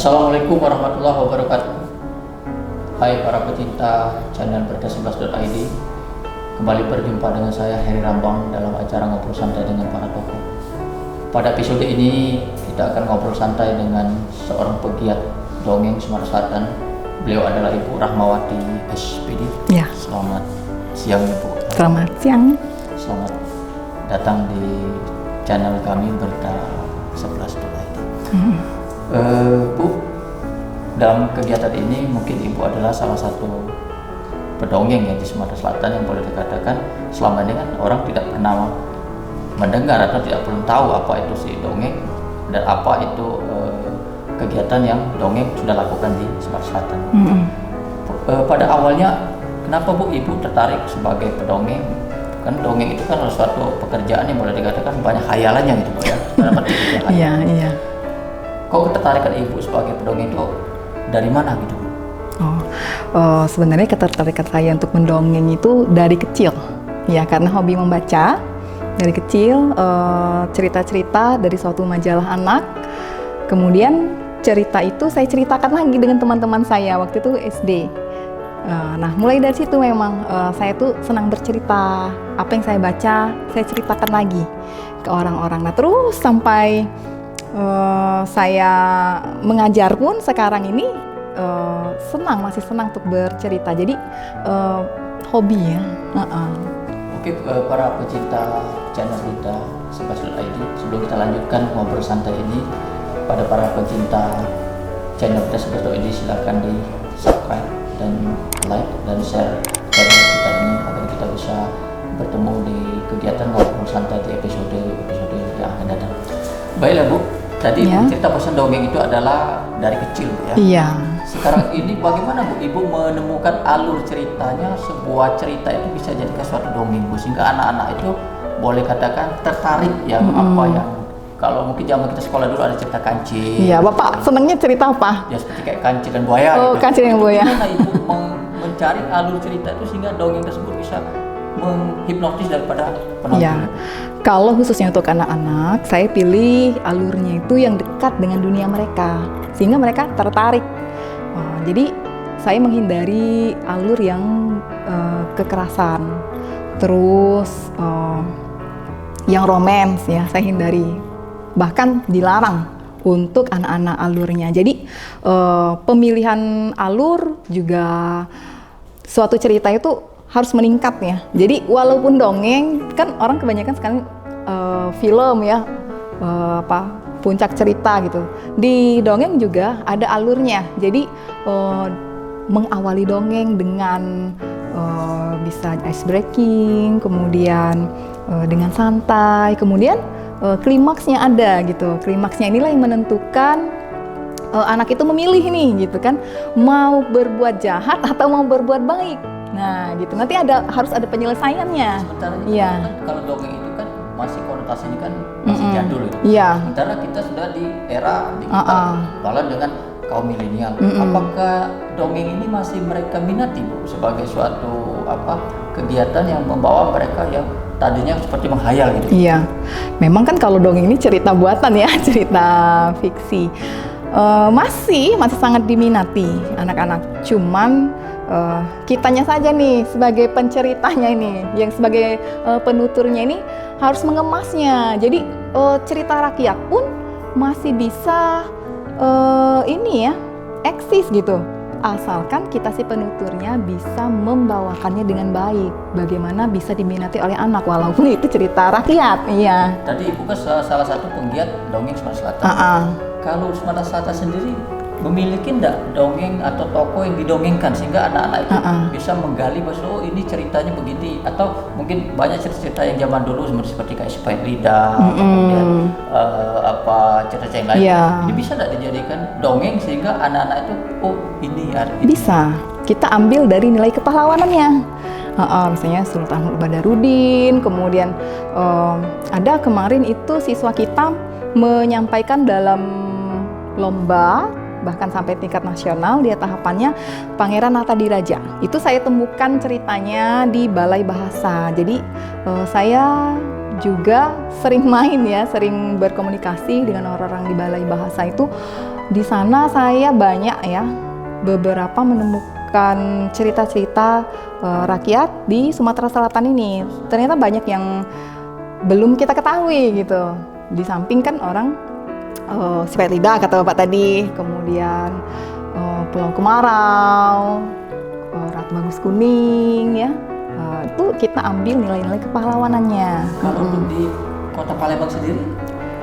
Assalamualaikum warahmatullahi wabarakatuh. Hai para pecinta channel berita11.id. Kembali berjumpa dengan saya Heri Rambang dalam acara ngobrol santai dengan para tokoh. Pada episode ini kita akan ngobrol santai dengan seorang pegiat dongeng Sumatera Selatan. Beliau adalah Ibu Rahmawati SPD. Ya. Selamat siang Ibu. Selamat siang. Selamat datang di channel kami berita11.id. Bu, dalam kegiatan ini mungkin Ibu adalah salah satu pedongeng yang di Sumatera Selatan yang boleh dikatakan selama ini kan orang tidak pernah mendengar atau tidak perlu tahu apa itu si dongeng dan apa itu kegiatan yang dongeng sudah lakukan di Sumatera Selatan. Pada awalnya kenapa Bu Ibu tertarik sebagai pedongeng? Kan dongeng itu kan suatu pekerjaan yang boleh dikatakan banyak hayalannya gitu Bu ya. Dalam arti itu ya. Iya. Kok ketertarikan Ibu sebagai pedongeng itu dari mana gitu Bu? Sebenarnya ketertarikan saya untuk mendongeng itu dari kecil, ya karena hobi membaca. Dari kecil cerita-cerita dari suatu majalah anak, kemudian cerita itu saya ceritakan lagi dengan teman-teman saya waktu itu SD. Nah mulai dari situ memang saya tuh senang bercerita, apa yang saya baca saya ceritakan lagi ke orang-orang. Nah terus sampai saya mengajar pun sekarang ini masih senang untuk bercerita. Jadi hobi ya. Oke, para pecinta channel berita 11.id, sebelum kita lanjutkan ngobrol santai ini, pada para pecinta channel berita 11.id silakan di subscribe dan like dan share channel kita ini agar kita bisa bertemu di kegiatan ngobrol santai di episode yang akan datang. Baiklah Bu, tadi Ya. Ibu cerita pesan dongeng itu adalah dari kecil ya. Iya. Sekarang ini bagaimana Bu Ibu menemukan alur ceritanya, sebuah cerita itu bisa jadikan suatu dongeng Bu, sehingga anak-anak itu boleh katakan tertarik ya apa yang kalau mungkin zaman kita sekolah dulu ada cerita kancil. Iya, Bapak senangnya cerita apa? Ya seperti kayak kancil dan buaya Oh, gitu. Kancil dan buaya. Gimana Ibu mencari alur cerita itu sehingga dongeng tersebut bisa menghipnotis daripada penonton? Ya, kalau khususnya untuk anak-anak, saya pilih alurnya itu yang dekat dengan dunia mereka, sehingga mereka tertarik. Jadi saya menghindari alur yang kekerasan, terus yang romance ya, saya hindari. Bahkan dilarang untuk anak-anak alurnya. Jadi pemilihan alur juga suatu cerita itu harus meningkat ya. Jadi walaupun dongeng kan orang kebanyakan sekarang film ya puncak cerita gitu. Di dongeng juga ada alurnya. Jadi mengawali dongeng dengan bisa ice breaking, kemudian dengan santai, kemudian klimaksnya ada gitu. Klimaksnya inilah yang menentukan anak itu memilih nih gitu kan, mau berbuat jahat atau mau berbuat baik. Nah gitu, nanti harus ada penyelesaiannya. Sementara Iya. kan kalau dongeng itu kan masih konotasinya kan masih jadul itu. Iya. Sementara kita sudah di era digital, malah dengan kaum milenial. Apakah dongeng ini masih mereka minati Bu sebagai suatu kegiatan yang membawa mereka yang tadinya seperti menghayal gitu? Iya, memang kan kalau dongeng ini cerita buatan ya, cerita fiksi. Masih sangat diminati anak-anak. Cuman kitanya saja nih sebagai penceritanya ini, yang sebagai penuturnya ini harus mengemasnya. Jadi cerita rakyat pun masih bisa eksis gitu. Asalkan kita si penuturnya bisa membawakannya dengan baik. Bagaimana bisa diminati oleh anak walaupun itu cerita rakyat. Iya. Tadi Ibu kan salah satu penggiat dongeng Sumatera Selatan. Kalau Sumatera Selatan sendiri memiliki enggak dongeng atau tokoh yang didongengkan sehingga anak-anak itu bisa menggali bahwa ini ceritanya begini, atau mungkin banyak cerita-cerita yang zaman dulu seperti kayak Sepait Lidah, kemudian cerita yang lain. Ini bisa enggak dijadikan dongeng sehingga anak-anak itu ini bisa. Kita ambil dari nilai kepahlawanannya. Misalnya Sultan Badarudin, kemudian ada kemarin itu siswa kita menyampaikan dalam lomba bahkan sampai tingkat nasional, dia tahapannya Pangeran Natadiraja. Itu saya temukan ceritanya di Balai Bahasa. Jadi saya juga sering main ya, sering berkomunikasi dengan orang-orang di Balai Bahasa itu. Di sana saya banyak ya beberapa menemukan cerita-cerita rakyat di Sumatera Selatan ini. Ternyata banyak yang belum kita ketahui gitu. Di samping kan orang Sipet Lidah kata Bapak tadi, kemudian Pulau Kemarau, Ratu Bagus Kuning ya. Itu kita ambil nilai-nilai kepahlawanannya. Kalau untuk di Kota Palembang sendiri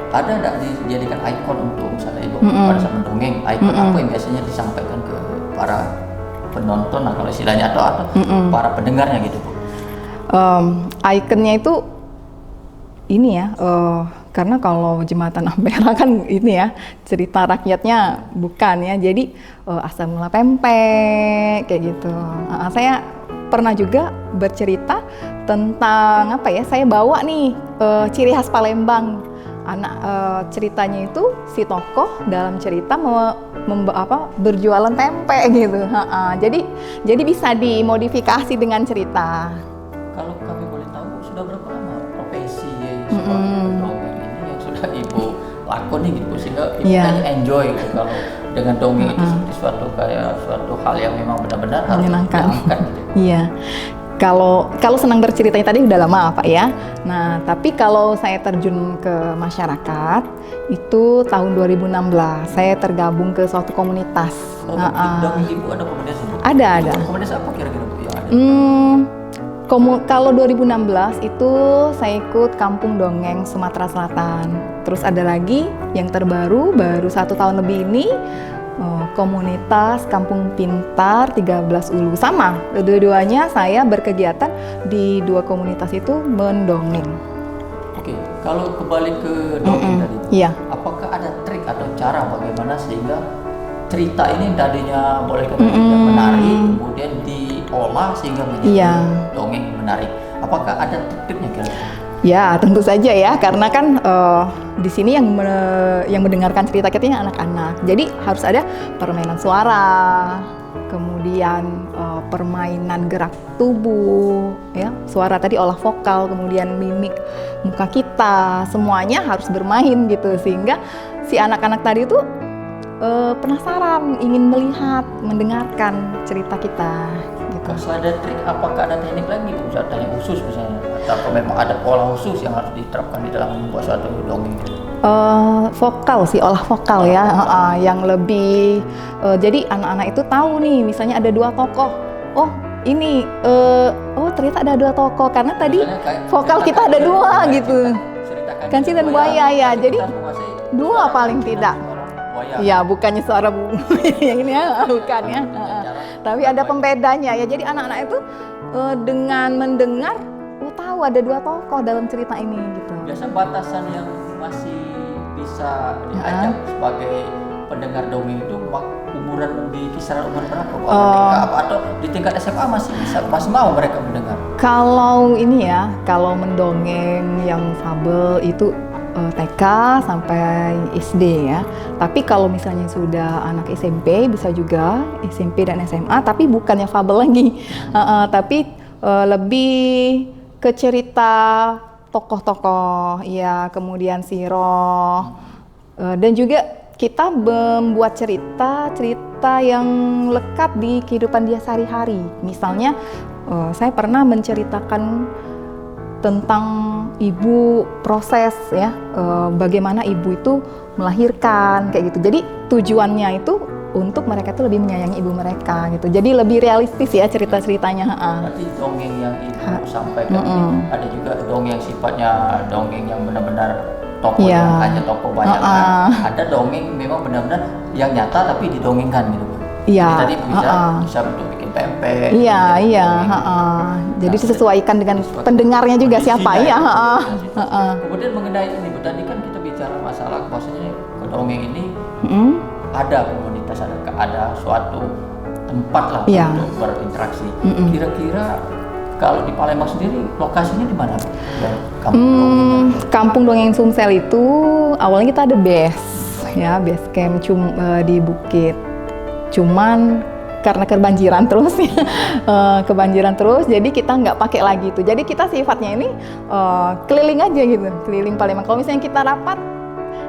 ada nggak dijadikan ikon untuk misalnya Ibu pada saat mendongeng, ikon apa yang biasanya disampaikan ke para penonton, nah kalau istilahnya atau para pendengarnya gitu Bu? Ikonnya itu ini ya, karena kalau Jembatan Ampera kan ini ya cerita rakyatnya bukan ya, jadi asal mula pempek kayak gitu. Saya pernah juga bercerita tentang apa ya, saya bawa nih ciri khas Palembang. Ceritanya itu si tokoh dalam cerita berjualan pempek gitu. Jadi bisa dimodifikasi dengan cerita. Kalau kami boleh tahu sudah berapa lama profesi sebagai dongeng ini yang sudah Ibu lakoni gitu sehingga Ibu kayaknya enjoy gitu kalau dengan dongeng itu seperti suatu hal yang memang benar-benar harus diangkat gitu. Iya. Kalau senang berceritanya tadi udah lama Pak ya. Nah, tapi kalau saya terjun ke masyarakat itu tahun 2016. Saya tergabung ke suatu komunitas. Dongeng Ibu ada komunitas? Ada. Komunitas apa kira-kira Bu yang ada? Kalau 2016 itu saya ikut Kampung Dongeng Sumatera Selatan. Terus ada lagi yang terbaru, baru 1 tahun lebih ini, komunitas Kampung Pintar 13 Ulu. Sama, dua-duanya saya berkegiatan di 2 komunitas itu mendongeng. Oke, kalau kembali ke dongeng tadi, iya. Apakah ada trik atau cara bagaimana sehingga cerita ini tadinya boleh tidak menarik, kemudian diolah sehingga menjadi dongeng menarik? Apakah ada triknya kira-kira? Ya, tentu saja ya, karena kan di sini yang mendengarkan cerita kita anak-anak. Jadi harus ada permainan suara, kemudian permainan gerak tubuh, ya, suara tadi olah vokal, kemudian mimik muka kita, semuanya harus bermain gitu sehingga si anak-anak tadi itu penasaran, ingin melihat, mendengarkan cerita kita. Gitu. Kalau ada trik, apakah ada teknik lagi, misalnya teknik khusus misalnya, atau memang ada pola khusus yang harus diterapkan di dalam membuat suatu dongeng? Vokal sih, olah vokal ya, yang lebih. Jadi anak-anak itu tahu nih, misalnya ada 2 tokoh. Oh ini, ternyata ada 2 tokoh karena tadi vokal kita ada 2 gitu. Kanci dan buaya ya, jadi 2 paling tidak. Ya, bukannya suara bu yang ini ya, bukan ya. Tapi ada pembedanya ya. Jadi anak-anak itu dengan mendengar, tahu ada 2 tokoh dalam cerita ini gitu. Biasa batasan yang masih bisa diajak sebagai pendengar dongeng itu umuran di kisaran umur berapa? Atau di tingkat SMA masih mau mereka mendengar? Kalau ini ya, kalau mendongeng yang fabel itu TK sampai SD ya. Tapi kalau misalnya sudah anak SMP bisa juga SMP dan SMA, tapi bukannya fabel lagi, tapi lebih ke cerita tokoh-tokoh, ya, kemudian siroh, dan juga kita membuat cerita yang lekat di kehidupan dia sehari-hari. Misalnya saya pernah menceritakan tentang ibu proses ya, bagaimana ibu itu melahirkan kayak gitu. Jadi tujuannya itu untuk mereka itu lebih menyayangi ibu mereka gitu. Jadi lebih realistis ya cerita-ceritanya. Berarti dongeng yang ibu sampaikan ini ada juga dongeng yang sifatnya dongeng yang benar-benar tokoh yang hanya tokoh bayangan. Ada dongeng memang benar-benar yang nyata tapi didongengkan gitu. Iya. Tadi bisa untuk bikin pempek. Iya. Jadi disesuaikan dengan pendengarnya juga siapa ya. Kemudian mengenai ini Bu, tadi kan kita bicara masalah bahwasanya dongeng ini ada komunitas, ada suatu tempat lah untuk berinteraksi. Kira-kira kalau di Palembang sendiri lokasinya di mana? Kampung Dongeng Sumsel itu awalnya kita ada base camp di bukit. Cuman karena kebanjiran terus, jadi kita nggak pakai lagi itu. Jadi kita sifatnya ini keliling aja gitu, keliling Palembang. Kalau misalnya kita rapat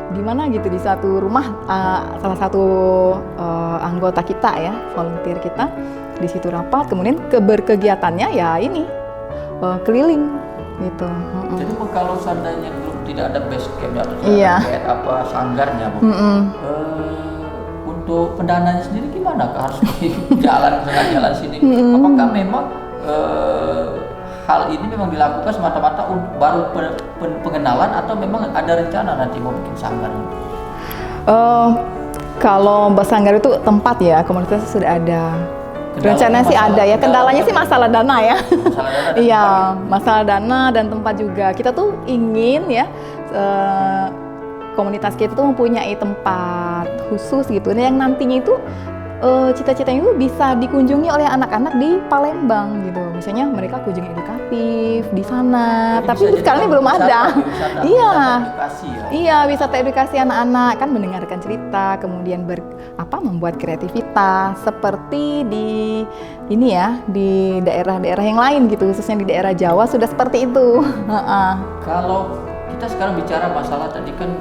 di mana gitu, di satu rumah salah satu anggota kita ya, volunteer kita di situ rapat, kemudian berkegiatannya ya ini keliling gitu. Jadi kalau seandainya belum tidak ada base camp atau Iya. kayak apa sanggarnya, Bu, untuk pendananya sendiri gimana? Harus di jalan sini. Apakah memang hal ini memang dilakukan semata-mata baru pengenalan atau memang ada rencana nanti mau bikin sanggar? Kalau sanggar itu tempat ya, komunitas sudah ada. Rencana sih ada ya, kendalanya sih masalah dana ya. Masalah dana dan Iya, tempat. masalah dana dan tempat juga. Kita tuh ingin ya komunitas kita tuh mempunyai tempat khusus gitu, yang nantinya itu cita-citanya itu bisa dikunjungi oleh anak-anak di Palembang gitu. Misalnya mereka kunjungi edukatif di sana, Jadi tapi bisa jadi sekarang ini belum wisata, ada. wisata, Iya. wisata edukasi ya. Iya, wisata edukasi anak-anak kan, mendengarkan cerita, kemudian membuat kreativitas seperti di ini ya, di daerah-daerah yang lain gitu, khususnya di daerah Jawa sudah seperti itu. Kalau kita sekarang bicara masalah tadi kan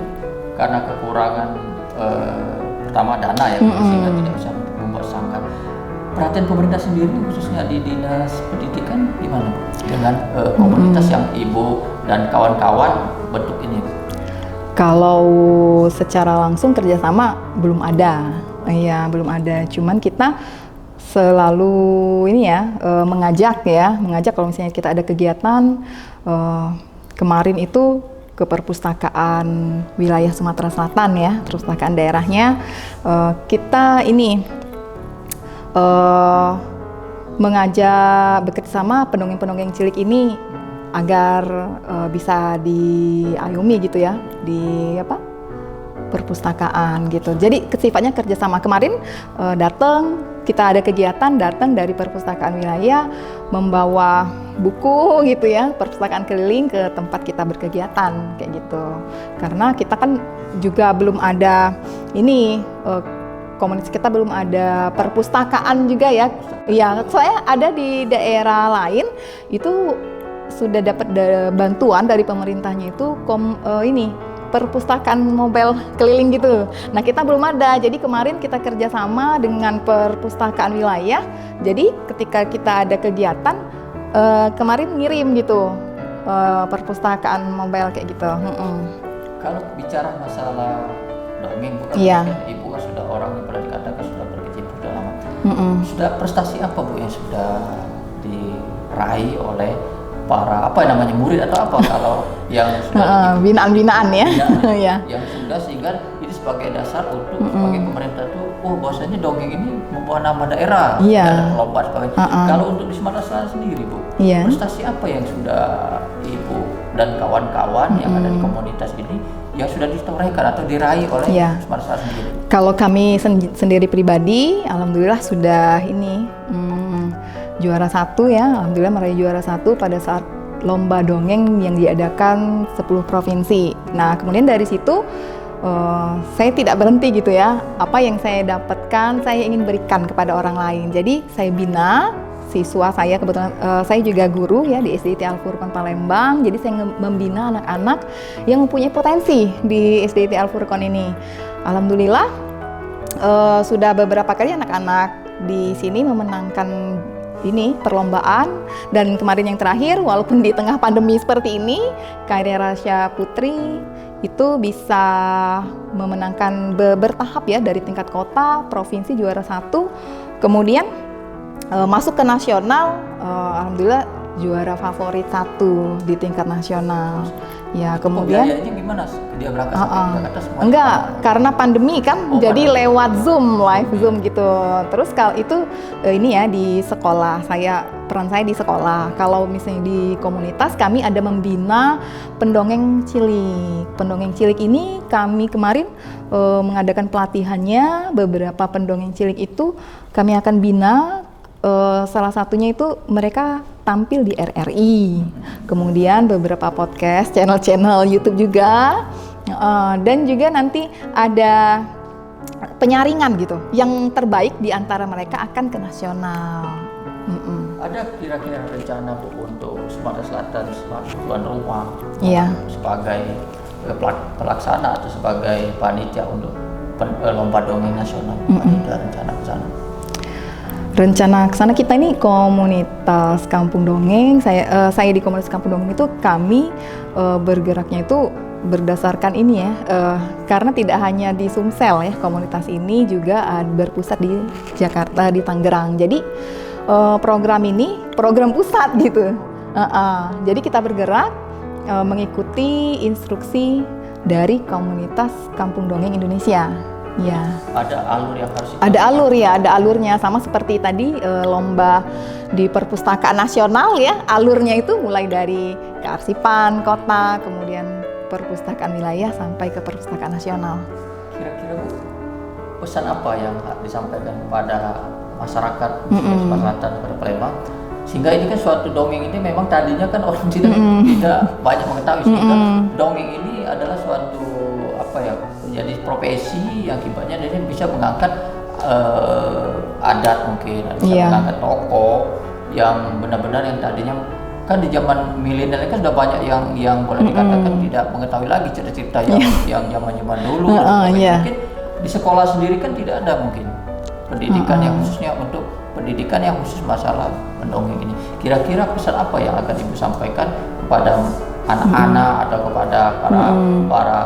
karena kekurangan pertama dana ya, sehingga tidak bisa membuat sanggar. Perhatian pemerintah sendiri khususnya di dinas pendidikan gimana, Bu? Dengan komunitas yang Ibu dan kawan-kawan bentuk ini, Bu? Kalau secara langsung kerjasama belum ada, iya belum ada. Cuman kita selalu ini ya mengajak kalau misalnya kita ada kegiatan. Kemarin itu ke perpustakaan wilayah Sumatera Selatan ya, perpustakaan daerahnya, kita ini mengajak bekerjasama pendongeng-pendongeng cilik ini agar bisa diayomi gitu ya di perpustakaan gitu. Jadi sifatnya kerjasama. Kemarin kita ada kegiatan datang dari perpustakaan wilayah membawa buku gitu ya, perpustakaan keliling ke tempat kita berkegiatan kayak gitu. Karena kita kan juga belum ada ini komunitas kita belum ada perpustakaan juga ya. Iya, saya ada di daerah lain itu sudah dapat bantuan dari pemerintahnya itu perpustakaan mobile keliling gitu. Nah, kita belum ada. Jadi kemarin kita kerjasama dengan perpustakaan wilayah. Jadi ketika kita ada kegiatan kemarin ngirim gitu perpustakaan mobile kayak gitu. Kalau bicara masalah dongeng, Bu, kan Iya. Ibu kan sudah orang yang pernah dikatakan sudah berkecimpung sudah lama. Sudah prestasi apa, Bu, yang sudah diraih oleh para murid atau apa kalau yang sudah binaan-binaan ya. Iya. yang sudah sehingga ini sebagai dasar untuk sebagai pemerintah tuh bahwasanya dongeng ini membawa nama daerah, Iya. dan lomba sebagainya. Kalau untuk di Sumatera Selatan sendiri, Bu, Iya. prestasi apa yang sudah Ibu dan kawan-kawan yang ada di komunitas ini yang sudah ditorehkan atau diraih oleh Iya. Sumatera Selatan sendiri? Kalau kami sendiri pribadi, alhamdulillah sudah ini juara 1 ya, alhamdulillah meraih juara 1 pada saat lomba dongeng yang diadakan 10 provinsi. Nah, kemudian dari situ saya tidak berhenti gitu ya. Apa yang saya dapatkan, saya ingin berikan kepada orang lain. Jadi saya bina siswa saya, kebetulan saya juga guru ya di SDIT Al-Furqon Palembang. Jadi saya membina anak-anak yang mempunyai potensi di SDIT Al-Furqon ini. Alhamdulillah sudah beberapa kali anak-anak di sini memenangkan ini perlombaan, dan kemarin yang terakhir walaupun di tengah pandemi seperti ini, Karya Rasya Putri itu bisa memenangkan bertahap ya dari tingkat kota, provinsi juara 1, kemudian masuk ke nasional, alhamdulillah juara favorit 1 di tingkat nasional. Ya, kemudian Biayanya gimana? Dia berangkat sampai Jakarta semua? enggak, karena pandemi kan, jadi lewat Zoom, live Zoom gitu. Terus kalau itu ini ya di sekolah, peran saya di sekolah. Kalau misalnya di komunitas, kami ada membina pendongeng cilik. Pendongeng cilik ini kami kemarin mengadakan pelatihannya, beberapa pendongeng cilik itu kami akan bina. Salah satunya itu mereka tampil di RRI, kemudian beberapa podcast, channel-channel YouTube juga, dan juga nanti ada penyaringan gitu, yang terbaik di antara mereka akan ke nasional. Ada kira-kira rencana, Bu, untuk Sumatera Selatan sebagai tuan rumah, Iya. sebagai pelaksana atau sebagai panitia untuk lomba dongeng nasional? Ada rencana ke sana? Rencana ke sana kita ini komunitas Kampung Dongeng. Saya di komunitas Kampung Dongeng itu kami bergeraknya itu berdasarkan ini ya, karena tidak hanya di Sumsel ya, komunitas ini juga berpusat di Jakarta, di Tangerang. Jadi program ini program pusat gitu. Jadi kita bergerak mengikuti instruksi dari komunitas Kampung Dongeng Indonesia. Ya. Ada alur yang harus ada alur ya, ada alurnya, sama seperti tadi lomba di perpustakaan nasional ya, alurnya itu mulai dari kearsipan kota, kemudian perpustakaan wilayah sampai ke perpustakaan nasional. Kira-kira Bu, pesan apa yang disampaikan kepada masyarakat Selatan kepada Palembang, sehingga ini kan suatu dongeng ini memang tadinya kan orang tidak banyak mengetahui, sehingga dongeng ini adalah suatu apa ya, menjadi profesi yang akibatnya dia bisa mengangkat adat, mungkin bisa mengangkat tokoh yang benar-benar yang tadinya kan di zaman milenial kan sudah banyak yang boleh dikatakan tidak mengetahui lagi cerita-cerita yang zaman-zaman dulu. Mungkin di sekolah sendiri kan tidak ada mungkin pendidikan yang khususnya untuk pendidikan yang khusus masalah mendongeng ini. Kira-kira pesan apa yang akan Ibu sampaikan kepada anak-anak atau kepada para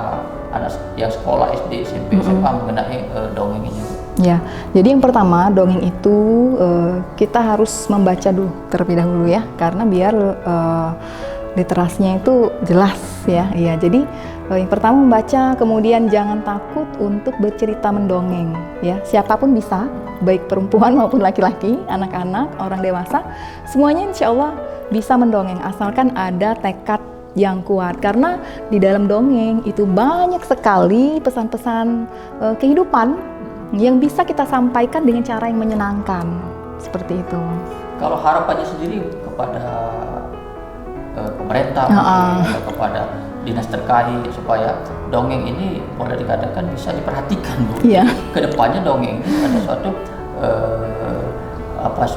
anak yang sekolah SD, SMP, SMA mengenai dongeng ini? Ya, jadi yang pertama dongeng itu kita harus membaca dulu terlebih dahulu ya, karena biar literasinya itu jelas ya. Iya, jadi yang pertama membaca, kemudian jangan takut untuk bercerita mendongeng ya. Siapapun bisa, baik perempuan maupun laki-laki, anak-anak, orang dewasa, semuanya insya Allah bisa mendongeng asalkan ada tekad yang kuat, karena di dalam dongeng itu banyak sekali pesan-pesan kehidupan yang bisa kita sampaikan dengan cara yang menyenangkan, seperti itu. Kalau harapannya sendiri kepada pemerintah atau kepada dinas terkait supaya dongeng ini boleh dikatakan bisa diperhatikan, Bu. Kedepannya dongeng ini ada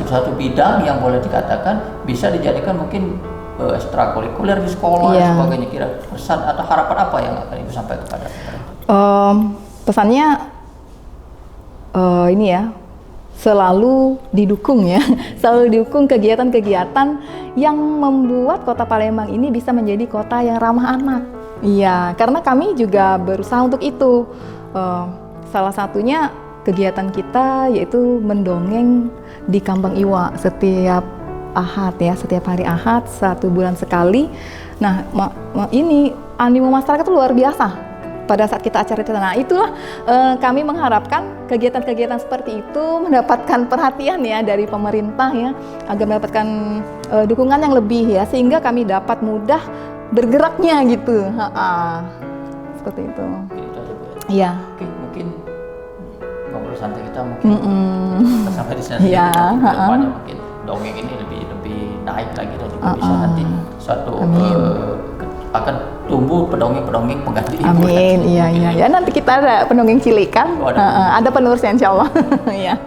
suatu bidang yang boleh dikatakan bisa dijadikan mungkin ekstrakurikuler di sekolah dan sebagainya. Kira pesan atau harapan apa yang akan Ibu sampaikan kepada pemerintah? Pesannya ini ya, selalu didukung ya, selalu didukung kegiatan-kegiatan yang membuat Kota Palembang ini bisa menjadi kota yang ramah anak. Iya, karena kami juga berusaha untuk itu. Salah satunya kegiatan kita yaitu mendongeng di Kambang Iwa setiap Ahad ya, setiap hari Ahad 1 bulan sekali. Nah, ini animo masyarakat itu luar biasa pada saat kita acara itu. Nah, itulah kami mengharapkan kegiatan-kegiatan seperti itu mendapatkan perhatian ya dari pemerintah ya, agar mendapatkan dukungan yang lebih ya, sehingga kami dapat mudah bergeraknya gitu. Seperti itu. Iya. Oke, mungkin ngobrol santai kita mungkin sampai di sini. Iya. Depannya mungkin dongeng ini lebih naik lagi dan juga bisa nanti suatu akan tumbuh pendongeng-pendongeng pengganti Ibu. Amin, iya. Ya nanti kita ada pendongeng cilik kan, ada penerusnya insya Allah. Ya.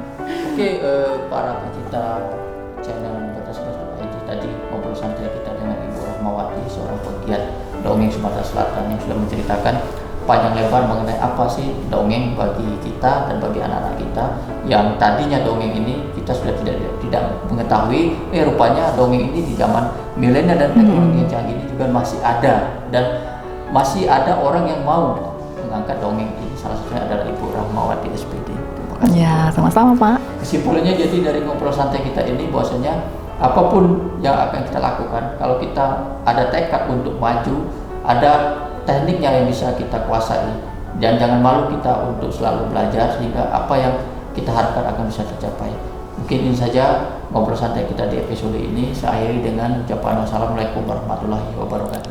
Oke, para pecinta channel Batas.id, tadi ngobrol santai kita dengan Ibu Rahmawati, seorang pegiat dongeng Sumatera Selatan yang sudah menceritakan panjang lebar mengenai apa sih dongeng bagi kita dan bagi anak-anak kita, yang tadinya dongeng ini kita sudah tidak mengetahui, rupanya dongeng ini di zaman milenial dan teknologi yang canggih ini juga masih ada, dan masih ada orang yang mau mengangkat dongeng ini. Salah satunya adalah Ibu Rahmawati SPD. Terima kasih. Ya, sama-sama Pak. Kesimpulannya jadi dari ngobrol santai kita ini bahwasanya apapun yang akan kita lakukan, kalau kita ada tekad untuk maju, ada tekniknya yang bisa kita kuasai, dan jangan malu kita untuk selalu belajar sehingga apa yang kita harapkan akan bisa tercapai. Mungkin ini saja ngobrol santai kita di episode ini. Saya akhiri dengan ucapan wassalamualaikum warahmatullahi wabarakatuh.